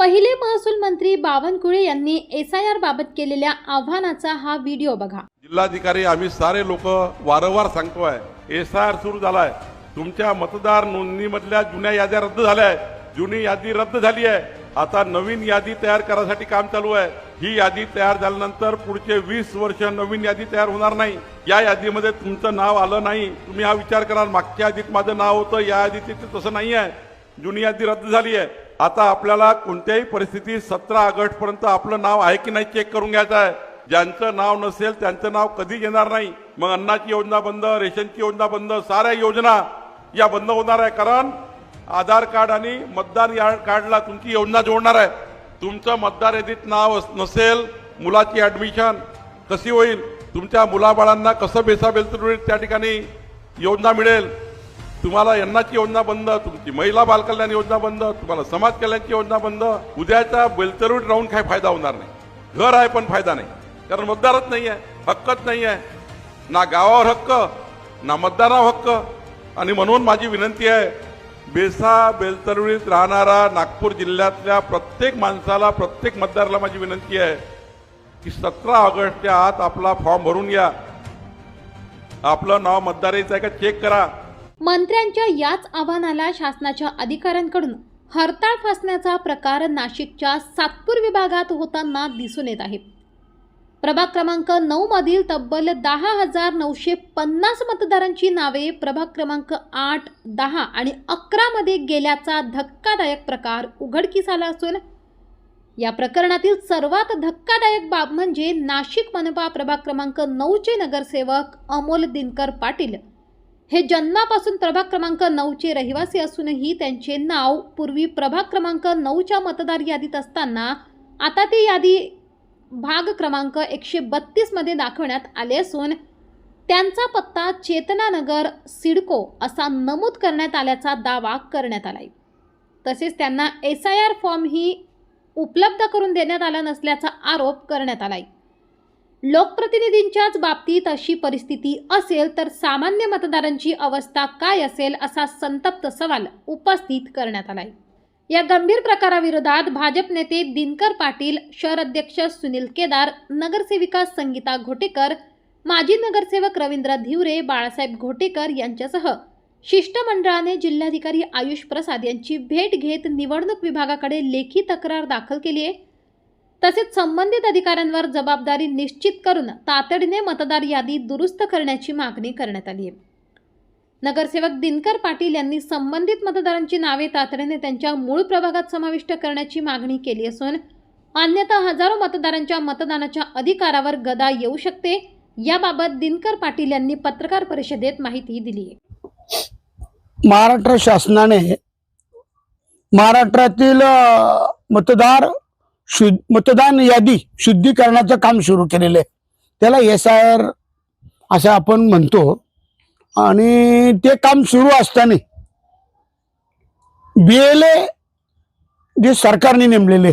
पहिले महसूल मंत्री बावनकुळे यांनी SIR बाबत केलेल्या आव्हानाचा हा व्हिडिओ बघा। जिल्हाधिकारी आम्ही सारे लोक वारंवार सांगतोय SIR सुरू झालाय। तुमच्या मतदार नोंदणीमधल्या जुन्या याद्या रद्द झाल्या आहेत, जुनी यादी रद्द झाली आहे। आता नवीन यादी तयार करण्यासाठी काम चालू आहे। ही यादी तयार झाल्यानंतर पुढचे 20 वर्ष नवीन यादी तयार होणार नाही। या यादीमध्ये तुमचं नाव आलं नाही, तुम्ही हा विचार कराल मागच्या यादीत माझं नाव होतं, या यादीत तसं नाही आहे। जुनी यादी रद्द झाली आहे। आता आपल्याला कोणत्याही परिस्थितीत 17 ऑगस्ट पर्यंत आपलं नाव आहे की नाही चेक करून घ्यायचं आहे। ज्यांचं नाव नसेल त्यांचं नाव कधी येणार नाही। मग अन्नाची योजना बंद, रेशनची योजना बंद, साऱ्या योजना या बंद होणार आहे। कारण आधार कार्ड आणि मतदार कार्डला तुमची योजना जोडणार आहे। तुमचं मतदार यादीत नाव नसेल, मुलाची ऍडमिशन कशी होईल, तुमच्या मुलाबाळांना कसं बेसाबेलतुरीत त्या ठिकाणी योजना मिळेल, तुम्हाला अन्नाची योजना बंद, तुमची महिला बालकल्याण योजना बंद, तुम्हाला समाज कल्याणची योजना बंद। उद्याच्या बेलतरुट राहून काय फायदा होणार नाही। घर आहे पण फायदा नाही, कारण मतदारच नाही आहे, हक्कच नाही आहे, ना गावावर हक्क ना मतदारावर हक्क। आणि म्हणून माझी विनंती आहे, बेलतरुळीत राहणारा नागपूर जिल्ह्यातल्या प्रत्येक माणसाला, प्रत्येक मतदाराला माझी विनंती आहे की 17 ऑगस्टच्या आत आपला फॉर्म भरून घ्या। आपलं नाव मतदाराचं आहे का चेक करा। मंत्र्यांच्या याच आव्हानाला शासनाच्या अधिकाऱ्यांकडून हरताळ फासण्याचा प्रकार नाशिकच्या सातपूर विभागात होताना दिसून येत आहे। प्रभाग क्रमांक 9 मधील तब्बल 10,950 मतदारांची नावे प्रभाग क्रमांक 8, 10 आणि 11 मध्ये गेल्याचा धक्कादायक प्रकार उघडकीस आला असून या प्रकरणातील सर्वात धक्कादायक बाब म्हणजे नाशिक मनपा प्रभाग क्रमांक 9 चे नगरसेवक अमोल दिनकर पाटील हे जन्मापासून प्रभाग क्रमांक 9 चे रहिवासी असूनही त्यांचे नाव पूर्वी प्रभाग क्रमांक 9 च्या मतदार यादीत असताना आता ती यादी भाग क्रमांक 132 मध्ये दाखवण्यात आले असून त्यांचा पत्ता चेतनानगर सिडको असा नमूद करण्यात आल्याचा दावा करण्यात आलाय। तसेच त्यांना SIR फॉर्म ही उपलब्ध करून देण्यात आला नसल्याचा आरोप करण्यात आलाय। लोकप्रतिनिधींच्याच बाबतीत अशी परिस्थिती असेल तर सामान्य मतदारांची अवस्था काय असेल असा संतप्त सवाल उपस्थित करण्यात आलाय। या गंभीर प्रकाराविरोधात भाजप नेते दिनकर पाटील, शहर अध्यक्ष सुनील केदार, नगरसेविका संगीता घोटेकर, माजी नगरसेवक रवींद्र धिवरे, बाळासाहेब घोटेकर यांच्यासह शिष्टमंडळाने जिल्हाधिकारी आयुष प्रसाद यांची भेट घेत निवडणूक विभागाकडे लेखी तक्रार दाखल केली आहे। तसेच संबंधित अधिकाऱ्यांवर जबाबदारी निश्चित करून तातडीने मतदार यादी दुरुस्त करण्याची मागणी करण्यात आली आहे। नगरसेवक दिनकर पाटील यांनी संबंधित मतदारांची नावे तातडीने त्यांच्या मूळ प्रभागात समाविष्ट करण्याची मागणी केली असून अन्यथा हजारो मतदारांच्या मतदानाच्या अधिकारावर गदा येऊ शकते। याबाबत दिनकर पाटील यांनी पत्रकार परिषदेत माहिती दिली आहे। महाराष्ट्र शासनाने महाराष्ट्रातील मतदान यादी शुद्धीकरणाचं काम सुरू केलेलं आहे। त्याला SIR असं आपण म्हणतो। आणि ते काम सुरू असताना BLA जे सरकारने नेमलेले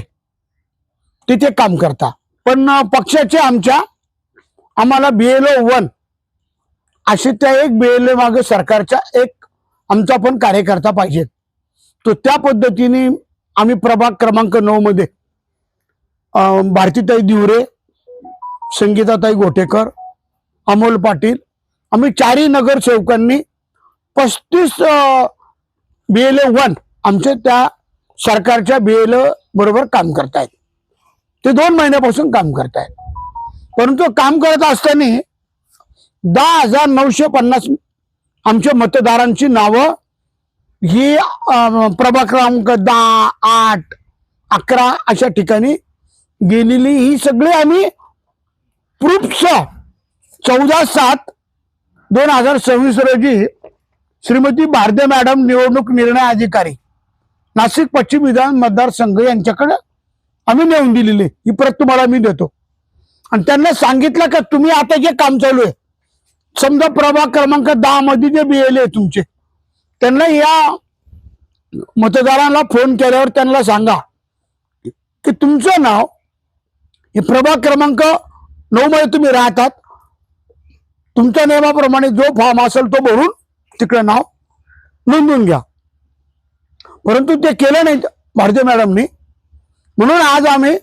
ते काम करता, पण पक्षाचे आम्हाला BLO 1 असे त्या एक BLA मागे सरकारचा एक आमचा पण कार्यकर्ता पाहिजे। तो त्या पद्धतीने आम्ही प्रभाग क्रमांक 9 मध्ये भारतीताई धिवरे, संगीताताई घोटेकर, अमोल पाटील आम्ही 4 नगरसेवकांनी 35 BLA 1 आमचे त्या सरकारच्या BLA बरोबर काम करतायत। ते 2 महिन्यापासून काम करतायत। परंतु काम करत असताना 10,950 आमच्या मतदारांची नावं ही प्रभाग क्रमांक 10, 8, 11 अशा ठिकाणी गेलेली, ही सगळी आम्ही प्रूफसह 14/7/2026 रोजी श्रीमती भारती मॅडम निवडणूक निर्णय अधिकारी नाशिक पश्चिम विधान मतदारसंघ यांच्याकडे आम्ही नेऊन दिलेली। ही प्रत तुम्हाला मी देतो। आणि त्यांना सांगितलं की तुम्ही आता जे काम चालू आहे, समजा प्रभाग क्रमांक 10 मध्ये जे BLA तुमचे, त्यांना या मतदारांना फोन केल्यावर त्यांना सांगा की तुमचं नाव हे प्रभाग क्रमांक 9 मध्ये तुम्ही राहतात, तुमच्या नियमाप्रमाणे जो फॉर्म असेल तो भरून तिकडे नाव नोंदवून घ्या। परंतु ते केलं नाही भारती मॅडमनी। म्हणून आज आम्ही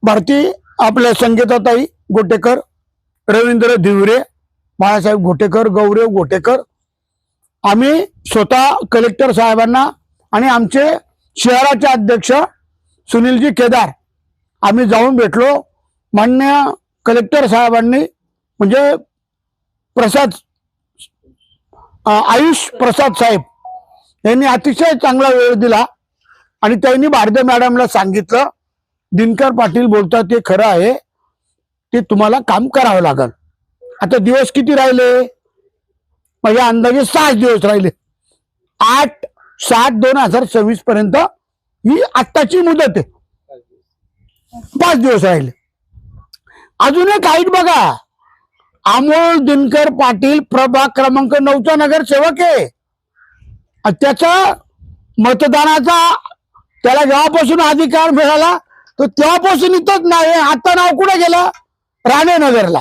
भारती आपल्या संगीताताई गोटेकर, रवींद्र धिवरे, बाळासाहेब गोटेकर, गौरव गोटेकर, आम्ही स्वतः कलेक्टर साहेबांना आणि आमचे शहराचे अध्यक्ष सुनीलजी केदार आम्ही जाऊन भेटलो. मान्य कलेक्टर साहेबांनी म्हणजे प्रसाद आयुष प्रसाद साहेब यांनी अतिशय चांगला वेळ दिला आणि त्यांनी भारती मॅडमला सांगितलं, दिनकर पाटील बोलतात ते खरं आहे, ते तुम्हाला काम करावं लागेल. आता दिवस किती राहिले? माझ्या अंदाजे 6 दिवस राहिले. 8/7/2026 पर्यंत ही आत्ताची मुदत आहे. 5 दिवस राहिले. अजून एक हाईट बघा, अमोल दिनकर पाटील प्रभाग क्रमांक 9चा नगरसेवक आहे. त्याचा मतदानाचा त्याला जेव्हापासून अधिकार मिळाला तो तेव्हापासून इथंच नाही. आता नाव कुठे गेलं? राणेनगरला.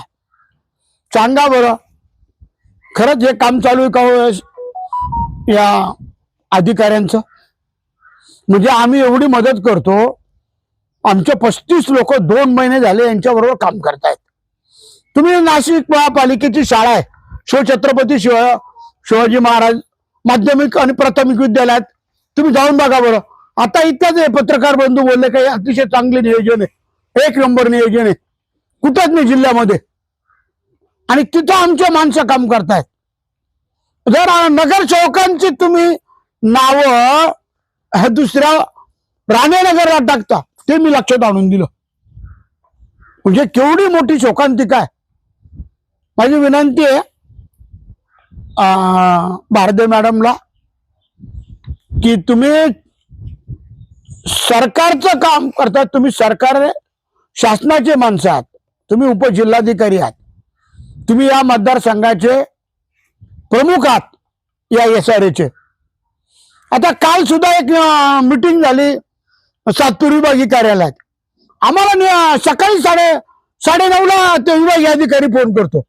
सांगा बरं, खरंच हे काम चालू आहे का हो या अधिकाऱ्यांचं? म्हणजे आम्ही एवढी मदत करतो, आमचे 35 लोक 2 महिने झाले यांच्याबरोबर काम करतायत. तुम्ही नाशिक महापालिकेची शाळा आहे शिवछत्रपती शिवाजी महाराज माध्यमिक आणि प्राथमिक विद्यालयात, तुम्ही जाऊन बघा बरं. आता इतक्याच पत्रकार बंधू बोलले काही अतिशय चांगले नियोजन आहे, 1 नंबर नियोजन आहे, कुठंच नाही जिल्ह्यामध्ये. आणि तिथं आमचे माणसं काम करतायत. जर नगरसेवकांची तुम्ही नावं दुसऱ्या राणेनगरला टाकता, ते मी लक्षात आणून दिलं. म्हणजे केवढी मोठी शोकांतिका आहे. माझी विनंती आहे भारती मॅडमला की तुम्ही सरकारचं काम करतात, तुम्ही सरकार शासनाचे माणसं आहात, तुम्ही उपजिल्हाधिकारी आहात, तुम्ही या मतदारसंघाचे प्रमुख आहात या SRA चे. आता काल सुद्धा एक मीटिंग झाली सातपूर विभागीय कार्यालयात. आम्हाला सकाळी 9:30ला ते विभागीय अधिकारी फोन करतो,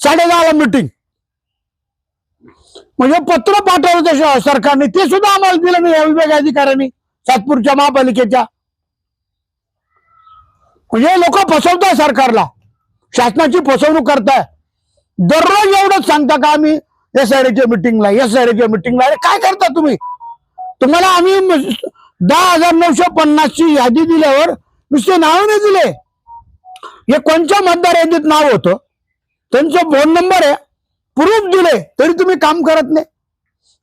10:30ला मीटिंग. म्हणजे पत्र पाठवलं ते सरकारने, ते सुद्धा आम्हाला दिलं नाही या विभागीय अधिकाऱ्यांनी सातपूरच्या महापालिकेच्या. म्हणजे लोक फसवताय सरकारला, शासनाची फसवणूक करताय. दररोज एवढंच सांगता का आम्ही SRA मीटिंगला, SRA मीटिंगला. अरे काय करता तुम्ही? तुम्हाला आम्ही 10,950 ची यादी दिल्यावर नुसते नाव नाही दिले. हे कोणत्या मतदार यादीत नाव होतं, त्यांचा फोन नंबर आहे, प्रूफ दिले, तरी तुम्ही काम करत नाही.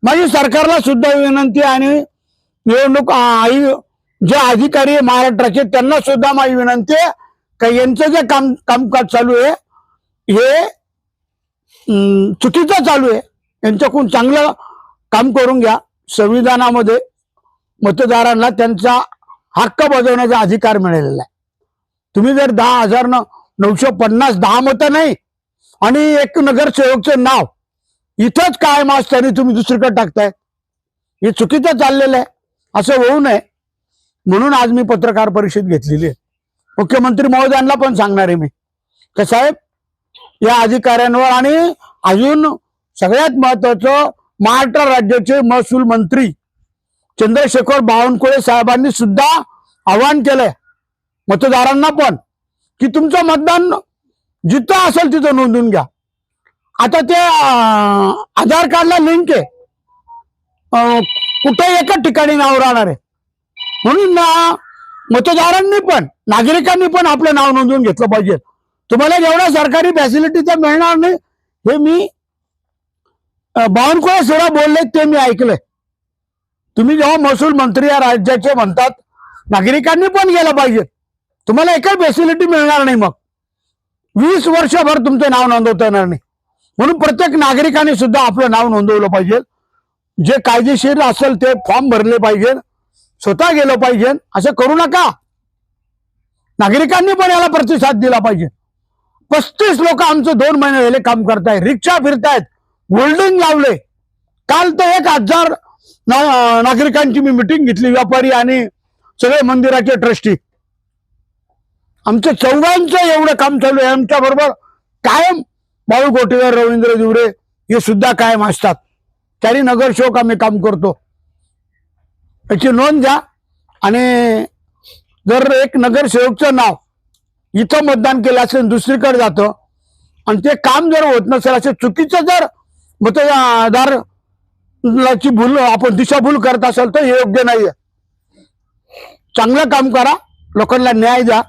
माझी सरकारला सुद्धा विनंती आणि निवडणूक जे अधिकारी आहे महाराष्ट्राचे त्यांना सुद्धा माझी विनंती आहे की यांचं जे कामकाज चालू आहे हे चुकीचं चालू आहे. यांच्याकडून चांगलं काम करून घ्या. संविधानामध्ये मतदारांना त्यांचा हक्क बजावण्याचा अधिकार मिळालेला आहे. तुम्ही जर 10,950 10 मतं नाही आणि एक नगरसेवकचं नाव इथंच कायम असताना तुम्ही दुसरीकडे टाकताय, हे चुकीचं चाललेलं आहे. असं होऊ नये म्हणून आज मी पत्रकार परिषद घेतलेली आहे. मुख्यमंत्री महोदयांना पण सांगणार आहे मी की साहेब, या अधिकाऱ्यांवर आणि अजून सगळ्यात महत्वाचं महाराष्ट्र राज्याचे महसूल मंत्री चंद्रशेखर बावनकुळे साहेबांनी सुद्धा आवाहन केलंय मतदारांना पण की तुमचं मतदान जिथं असेल तिथं नोंदवून घ्या. आता ते आधार कार्डला लिंक आहे, कुठे एकाच ठिकाणी नाव राहणार आहे. म्हणून मतदारांनी पण नागरिकांनी पण आपलं नाव नोंदवून घेतलं पाहिजे. तुम्हाला जेवढ्या सरकारी फॅसिलिटी तर मिळणार नाही हे मी बावनकुळे सुद्धा बोलले, ते मी ऐकलंय. तुम्ही जेव्हा महसूल मंत्री या राज्याचे म्हणतात, नागरिकांनी पण गेलं पाहिजे. तुम्हाला एकही फॅसिलिटी मिळणार नाही, मग 20 वर्षभर तुमचं नाव नोंदवता येणार नाही. म्हणून प्रत्येक नागरिकाने सुद्धा आपलं नाव नोंदवलं पाहिजे. जे कायदेशीर असेल ते फॉर्म भरले पाहिजे, स्वतः गेलं पाहिजे. असं करू नका. नागरिकांनी पण याला प्रतिसाद दिला पाहिजे. 35 लोक आमचं 2 महिने झाले काम करतायत, रिक्षा फिरतायत, होल्डिंग लावले. काल तर 1,000 नागरिकांची मी मिटिंग घेतली, व्यापारी आणि सगळे मंदिराचे ट्रस्टी. आमच्या चौघांचं एवढं काम चालू आहे. आमच्या बरोबर कायम बाळू गोटेकर, रवींद्र धिवरे हे सुद्धा कायम असतात. 4 नगरसेवक आम्ही काम करतो. याची नोंद घ्या. आणि जर एक नगरसेवकचं नाव इथं मतदान केलं असेल दुसरीकडे जातं आणि ते काम जर होत नसेल असे चुकीचं जर मतदाराची भूल आपण दिशाभूल करत असेल तर हे योग्य नाहीये. चांगलं काम करा, लोकांना न्याय द्या,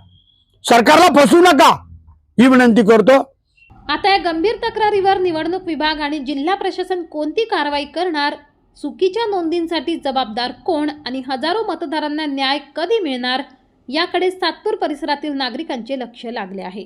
सरकारला फसवू नका ही विनंती करतो. आता या गंभीर तक्रारीवर निवडणूक विभाग आणि जिल्हा प्रशासन कोणती कारवाई करणार, चुकीच्या नोंदींसाठी जबाबदार कोण आणि हजारो मतदारांना न्याय कधी मिळणार याकडे सातपूर परिसरातील नागरिकांचे लक्ष लागले आहे.